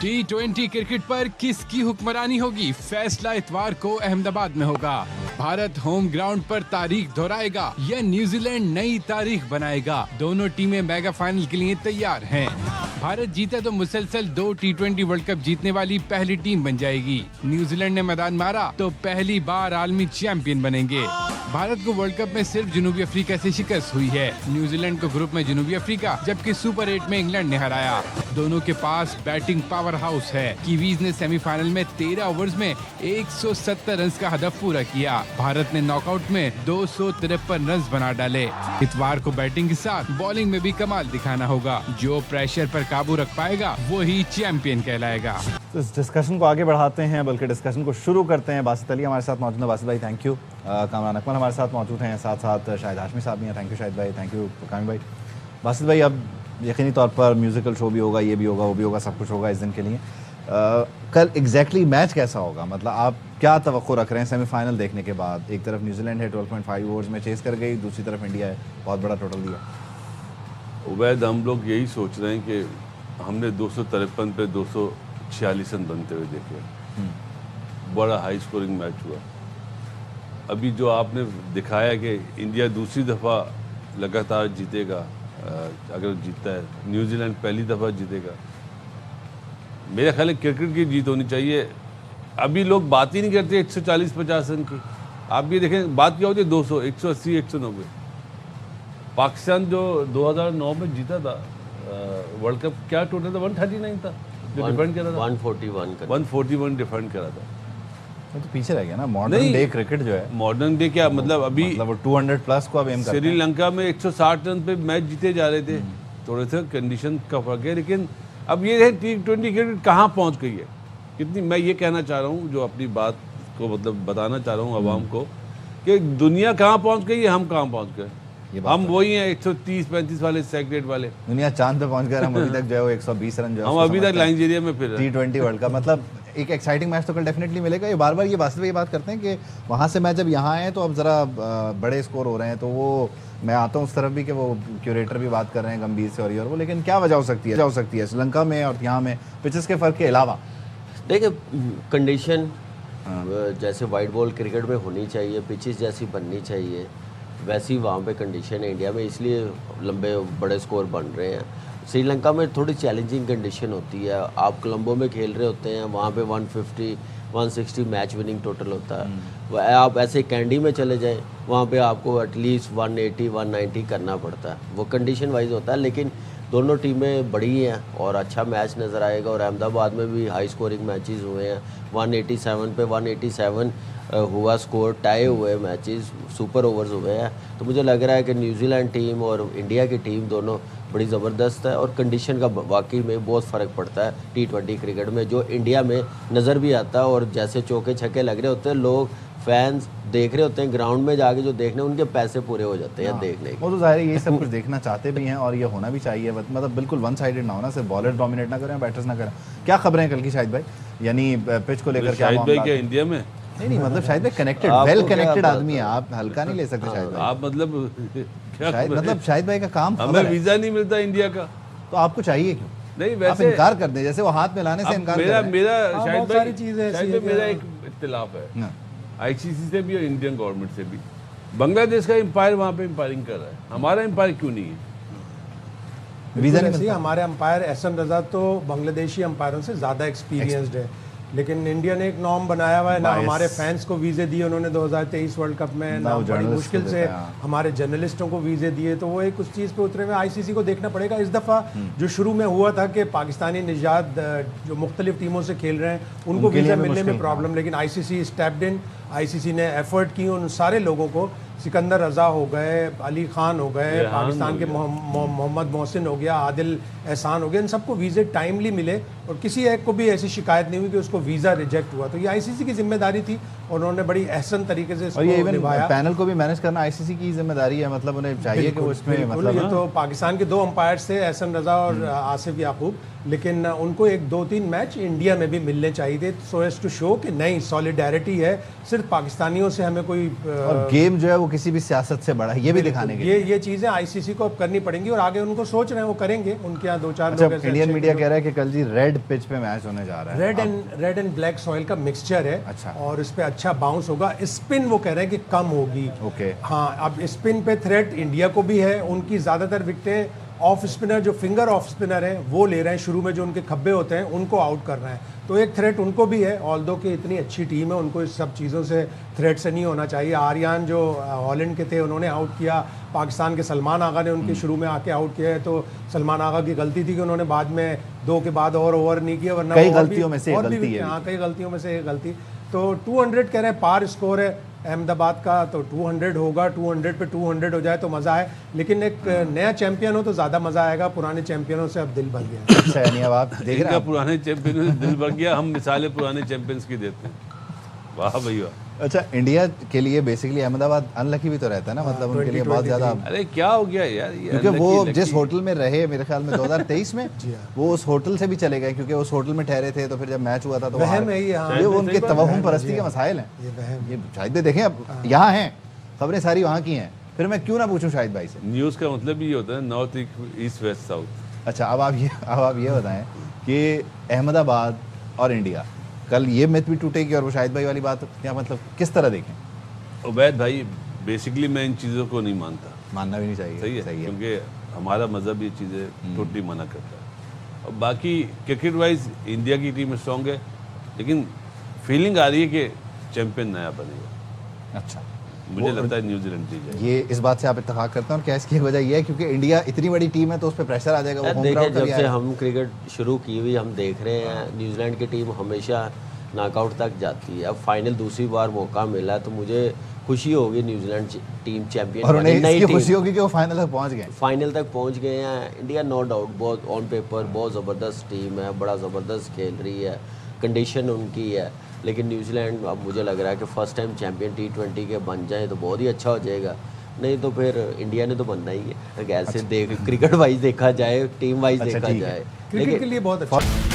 T20 cricket पर किसकी हुक्मरानी होगी, फैसला इतवार को अहमदाबाद में होगा। भारत होम ग्राउंड पर तारीख दोहराएगा या न्यूजीलैंड नई तारीख बनाएगा। दोनों टीमें मेगा फाइनल के लिए तैयार हैं। भारत जीते तो मुसलसल 2 T20 वर्ल्ड कप जीतने वाली पहली टीम बन जाएगी। न्यूजीलैंड ने मैदान मारा तो पहली बार आलमी चैंपियन बनेंगे। भारत को वर्ल्ड कप में सिर्फ जनूबी अफ्रीका से शिकस्त हुई है। न्यूजीलैंड को ग्रुप में जनूबी अफ्रीका जबकि सुपर 8 में इंग्लैंड ने हराया। दोनों के पास बैटिंग पावर हाउस है। कीवीज ने सेमीफाइनल में 13 ओवर्स में 170 रन का हदफ पूरा किया। भारत ने नॉकआउट में 253 रन बना डाले। इतवार को बैटिंग के साथ बॉलिंग में भी कमाल दिखाना होगा। जो प्रेशर पर काबू रख पाएगा वो ही चैंपियन कहलाएगा। तो इस डिस्कशन को आगे बढ़ाते हैं, बल्कि डिस्कशन को शुरू करते हैं। बासित अली हमारे साथ मौजूद है। बासित भाई थैंक यू। कामरान अकमल हमारे साथ मौजूद हैं, साथ साथ शाहिद हाशमी साहब भी हैं। थैंक यू शाहिद भाई, थैंक यू कामिल भाई। बासित भाई, अब यकीनी तौर पर म्यूजिकल शो भी होगा, ये भी होगा, वो भी होगा, सब कुछ होगा इस दिन के लिए। कल एग्जैक्टली मैच कैसा होगा, मतलब आप क्या तवक्को रख रहे हैं सेमीफाइनल देखने के बाद? एक तरफ न्यूजीलैंड है 12.5 ओवर्स में चेस कर गई, दूसरी तरफ इंडिया है, बहुत बड़ा टोटल दिया। उबैद, हम लोग यही सोच रहे हैं कि हमने 253 पे 246 रन बनते हुए देखे। बड़ा हाई स्कोरिंग मैच हुआ। अभी जो आपने दिखाया कि इंडिया दूसरी दफ़ा लगातार जीतेगा, अगर जीतता है, न्यूजीलैंड पहली दफ़ा जीतेगा। मेरा ख्याल है क्रिकेट की जीत होनी चाहिए। अभी लोग बात ही नहीं करते 140-50 रन की। आप ये देखें, बात क्या होती है 200, 180, 190। पाकिस्तान जो 2009 में जीता था वर्ल्ड कप, क्या टोटल था? 139 था जो डिफेंड करा था। 141 डिफेंड करा था। तो पीछे रह गया ना मॉडर्न डे क्रिकेट जो है। मॉडर्न डे क्या मतलब, अभी मतलब 200 प्लस को अब एम करते हैं। श्रीलंका में 160 रन पे मैच जीते जा रहे थे। थोड़े से कंडीशन का फर्क है, लेकिन अब ये है T20 क्रिकेट कहाँ पहुँच गई है, कितनी। मैं ये कहना चाह रहा हूँ, जो अपनी बात को मतलब बताना चाह रहा हूँ आवाम को, कि दुनिया कहाँ पहुँच गई है, हम कहाँ पहुँच गए। हम वही हैं 130-35 वाले सेक्रेट वाले। दुनिया चांद पे पहुंच गया। हम अभी तक जो है वो 120 रन जो है हम अभी तक नाइजीरिया में फिर T20 वर्ल्ड कप। मतलब एक एक्साइटिंग मैच तो कल डेफिनेटली मिलेगा। ये बार बार ये बात ये बात करते हैं कि वहाँ से मैच जब यहाँ आए तो अब ज़रा बड़े स्कोर हो रहे हैं। तो वो मैं आता हूँ उस तरफ भी कि वो क्यूरेटर भी बात कर रहे हैं गंभीर से और ये और वो, लेकिन क्या वजह हो सकती है श्रीलंका में और यहाँ में पिचेस के फ़र्क के अलावा? देखिए, कंडीशन जैसे वाइट बॉल क्रिकेट में होनी चाहिए, पिचेस जैसी बननी चाहिए, वैसी वहाँ पे कंडीशन है इंडिया में, इसलिए लंबे बड़े स्कोर बन रहे हैं। श्रीलंका में थोड़ी चैलेंजिंग कंडीशन होती है। आप कोलंबो में खेल रहे होते हैं, वहाँ पे 150-160 मैच विनिंग टोटल होता है। आप ऐसे कैंडी में चले जाएं, वहाँ पे आपको एटलीस्ट 180-190 करना पड़ता है। वो कंडीशन वाइज होता है, लेकिन दोनों टीमें बड़ी हैं और अच्छा मैच नज़र आएगा। और अहमदाबाद में भी हाई स्कोरिंग मैचेस हुए हैं। 187 पे 187 हुआ स्कोर, टाई हुए मैचेस, सुपर ओवर्स हुए हैं। तो मुझे लग रहा है कि न्यूजीलैंड टीम और इंडिया की टीम दोनों बड़ी ज़बरदस्त है। और कंडीशन का वाकई में बहुत फ़र्क पड़ता है T20 क्रिकेट में, जो इंडिया में नज़र भी आता है। और जैसे चौके छक्के लग रहे होते हैं, लोग फैंस देख रहे होते हैं, ग्राउंड में जाके जो देखने, उनके पैसे पूरे हो जाते हैं देखने के। वो तो जाहिर है ये सब कुछ देखना चाहते भी हैं और ये होना भी चाहिए। मतलब बिल्कुल वन साइडेड ना होना, सिर्फ बॉलर डोमिनेट ना करें, बैटर्स ना करें। क्या खबरें कल की शाहिद भाई, यानी पिच को लेकर? शाहिद भाई क्या इंडिया में? नहीं, मतलब शाहिद भाई कनेक्टेड, वेल कनेक्टेड आदमी है, आप हल्का नहीं ले सकते शाहिद भाई। आप मतलब शाहिद भाई का काम, हमें वीजा नहीं मिलता इंडिया का, तो आपको चाहिए क्यों? नहीं, आप वैसे इनकार कर दें, जैसे वो हाथ में लाने से इनकार कर दें। मेरा शाहिद भाई मेरा एक इख्तिलाफ है ICC से भी और इंडियन गवर्नमेंट से भी। बांग्लादेश का एम्पायर वहाँ पे एम्पायरिंग कर रहा है, हमारा एम्पायर क्यों नहीं है? वीज़ा नहीं मिलता। हमारे अंपायर एहसन रजा तो बांग्लादेशी अंपायरों से ज़्यादा एक्सपीरियंस्ड है, लेकिन इंडिया ने एक नॉर्म बनाया हुआ है ना। हमारे फैंस को वीज़े दिए उन्होंने 2023 वर्ल्ड कप में, ना बड़ी मुश्किल से हमारे जर्नलिस्टों को वीज़े दिए। तो वो एक उस चीज़ पे उतरे हुए। ICC को देखना पड़ेगा। इस दफ़ा जो शुरू में हुआ था कि पाकिस्तानी निजात जो मुख्तलिफ टीमों से खेल रहे हैं उनको वीज़ा मिलने में प्रॉब्लम, लेकिन ICC स्टेप्ड इन। ICC ने एफर्ट की उन सारे लोगों को, सिकंदर रजा हो गए, अली खान हो गए, पाकिस्तान के मोहम्मद मोहसिन हो गया, आदिल एहसान हो गया, इन सबको वीज़े टाइमली मिले और किसी एक को भी ऐसी शिकायत नहीं हुई कि उसको वीज़ा रिजेक्ट हुआ। तो ये ICC की जिम्मेदारी थी और उन्होंने बड़ी अहसन तरीके से इसको निभाया। पैनल को भी मैनेज करना ICC की जिम्मेदारी है, मतलब उन्हें चाहिए कि वो इसमें मतलब। ये तो पाकिस्तान के 2 अंपायर्स थे, एहसन रजा और आसिफ याकूब, लेकिन उनको 1-2-3 मैच इंडिया में भी मिलने चाहिए थे, सो एज टू शो कि नहीं, सॉलिडेरिटी है, सिर्फ पाकिस्तानियों से हमें कोई। और गेम जो है वो किसी भी सियासत से बड़ा है, ये भी दिखाने के लिए। ये चीजें आईसीसी को अब करनी पड़ेंगी और आगे उनको सोच रहे हैं वो करेंगे। उनके यहाँ 2-4 अच्छा, लोग ऐसे इंडियन अच्छे मीडिया जो- कह रहा है कि कल जी रेड पिच पे मैच होने जा रहा है। रेड एंड ब्लैक सॉइल का मिक्सचर है। अच्छा। और इस पे अच्छा बाउंस होगा। स्पिन वो कह रहे हैं कि कम होगी। ओके। हाँ, अब स्पिन पे थ्रेट इंडिया को भी है। उनकी ज्यादातर विकेटें ऑफ स्पिनर, जो फिंगर ऑफ स्पिनर हैं वो ले रहे हैं। शुरू में जो उनके खब्बे होते हैं उनको आउट कर रहे हैं, तो एक थ्रेट उनको भी है। ऑल्दो कि इतनी अच्छी टीम है, उनको इस सब चीज़ों से थ्रेट से नहीं होना चाहिए। आर्यन जो हॉलैंड के थे उन्होंने आउट किया, पाकिस्तान के सलमान आगा ने उनके शुरू में आके आउट किया है, तो सलमान आगा की गलती थी कि उन्होंने बाद में 2 के बाद और ओवर नहीं किया, वरना कई और भी- गलतियों में से एक और भी गलती है। हाँ, कई गलतियों में से एक गलती। तो 200 कह रहे हैं पार स्कोर है अहमदाबाद का, तो 200 होगा। 200 पे 200 हो जाए तो मज़ा है, लेकिन एक नया चैंपियन हो तो ज़्यादा मज़ा आएगा। पुराने चैंपियनों से अब दिल भर गया है। अच्छा, यानी अब आप देख रहे इनका हैं। पुराने चैंपियन से दिल भर गया। हम मिसालें पुराने चैंपियंस की देते हैं। वाह भाई वाह। अच्छा, इंडिया के लिए बेसिकली अहमदाबाद अनलकी भी तो रहता है ना, मतलब उनके लिए बहुत ज़्यादा, अरे क्या हो गया यार ये क्योंकि वो unlucky, जिस lucky। होटल में रहे मेरे ख्याल में 2023 में वो उस होटल से भी चले गए, क्योंकि उस होटल में ठहरे थे, तो फिर जब मैच हुआ था तो वहम है ये, हाँ। ये वो उनके सही बात तवहुम परस्ती के मसाइल हैं। ये वहम। ये शाहिद भाई देखें, अब यहाँ हैं खबरें सारी वहाँ की हैं, फिर मैं क्यों ना पूछूं शाहिद भाई से। न्यूज़ का मतलब ये होता है नॉर्थ ईस्ट वेस्ट साउथ। अच्छा, अब आप ये बताएं कि अहमदाबाद और इंडिया, कल ये मिथ भी टूटेगी और वो शाहिद भाई वाली बात, क्या मतलब किस तरह देखें? उबैद भाई, बेसिकली मैं इन चीज़ों को नहीं मानता। मानना भी नहीं चाहिए। सही है, क्योंकि हमारा मज़हब ये चीज़ें टोटली मना करता है। और बाकी क्रिकेट वाइज इंडिया की टीम स्ट्रॉन्ग है, लेकिन फीलिंग आ रही है कि चैंपियन नया बनेगा। अच्छा, मुझे लगता है न्यूजीलैंड जीत जाएगी। ये इस बात से आप इत्तेफाक करते हैं, और क्या इसकी एक वजह ये है क्योंकि इंडिया इतनी बड़ी टीम है तो उस पर प्रेशर आ जाएगा? वो होम देखिए, ग्राउंड का जब भी से आएगा। हम क्रिकेट शुरू की हुई हम देख रहे हैं न्यूजीलैंड की टीम हमेशा नॉकआउट तक जाती है। अब फाइनल दूसरी बार मौका मिला तो मुझे खुशी होगी न्यूजीलैंड टीम चैंपियन और उन्हें नई इसकी टीम खुशी होगी कि वो फाइनल तक पहुंच गए। फाइनल तक पहुंच गए हैं। इंडिया नो डाउट बहुत ऑन पेपर बहुत ज़बरदस्त टीम है, बड़ा ज़बरदस्त खेल रही है, कंडीशन उनकी है। लेकिन न्यूजीलैंड अब मुझे लग रहा है कि फर्स्ट टाइम चैंपियन T20 के बन जाए तो बहुत ही अच्छा हो जाएगा, नहीं तो फिर इंडिया ने तो बनना ही है। अगर ऐसे देख क्रिकेट वाइज देखा जाए, टीम वाइज अच्छा, देखा ठीक है। जाए, क्रिकेट के लिए बहुत अच्छा।